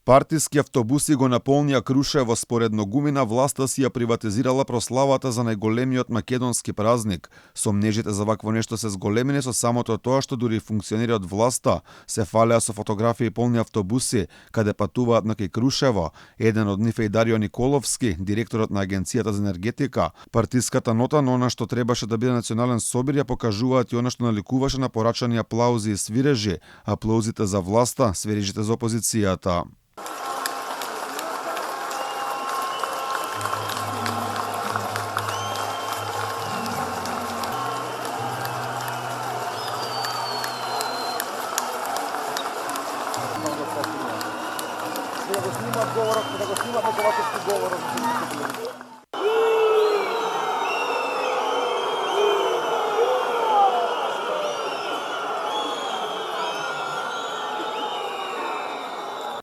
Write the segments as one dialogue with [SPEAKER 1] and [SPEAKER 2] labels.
[SPEAKER 1] Партиски автобуси го наполнија Крушево. Според многумина, власта си ја приватизирала прославата за најголемиот македонски празник. Сомнежите за вакво нешто се зголемени со самото тоа што дури функционери од власта се фалеа со фотографии полни автобуси каде патуваат на кај Крушево. Еден од нив е и Дарио Николовски, директорот на Агенцијата за енергетика. Партиската нота на она што требаше да биде национален собир ја покажуваат и она што наликуваше на порачани аплаузи и свирежи, аплаузите за власта, свирежите за опозицијата.
[SPEAKER 2] Да го снимат говорот, да го снимат неговачевски говорот.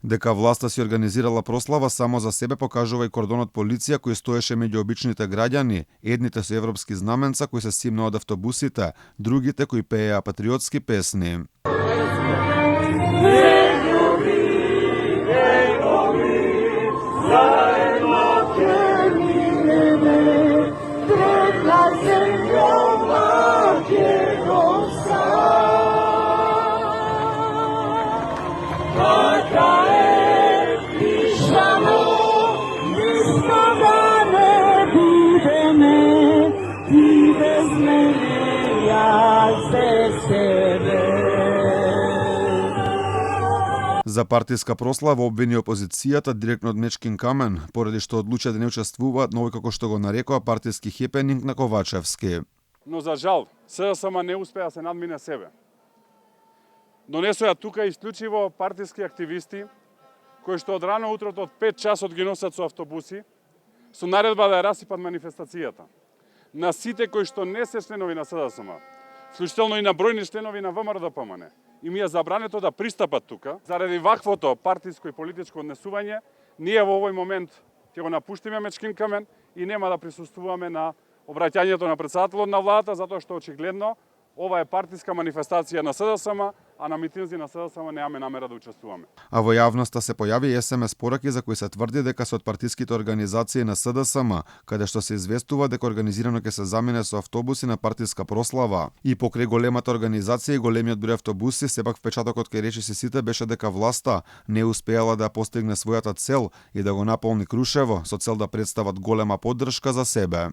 [SPEAKER 1] Дека власта си организирала прослава само за себе покажува и кордонот полиција кој стоеше меѓу обичните граѓани, едните со европски знаменца кои се симнаа од автобусите, другите кои пееа патриотски песни. За партиска прослава обвини опозицијата директно од Мечкин Камен, поради што одлучија да не учествуваат на овој, како што го нарекоа, партиски хепенинг на Ковачевски.
[SPEAKER 3] Но за жал, СДСМ не успеа да се надмине себе. Донесоа тука исклучиво партиски активисти, кои што од рано утрото од 5 часот ги носат со автобуси, со наредба да ја расипат манифестацијата. На сите кои што не се членови на СДСМ, вклучително и на бројни членови на ВМРО-ДПМН, им е забрането да пристапат тука. Заради ваквото партиско и политичко однесување, ние во овој момент ќе го напуштиме Мечкин Камен и нема да присуствуваме на обраќањето на претседателот на владата, затоа што очигледно ова е партиска манифестација на СДСМ, а на митинзи на СДСМ немаме намера да учествуваме.
[SPEAKER 1] А во јавноста се појави СМС пораки за кои се тврди дека се од партиските организации на СДСМ, каде што се известува дека организирано ќе се замине со автобуси на партиска прослава. И покрај големата организација и големиот број автобуси, сепак впечатокот кај речиси сите беше дека власта не успеала да постигне својата цел и да го наполни Крушево со цел да представат голема поддршка за себе.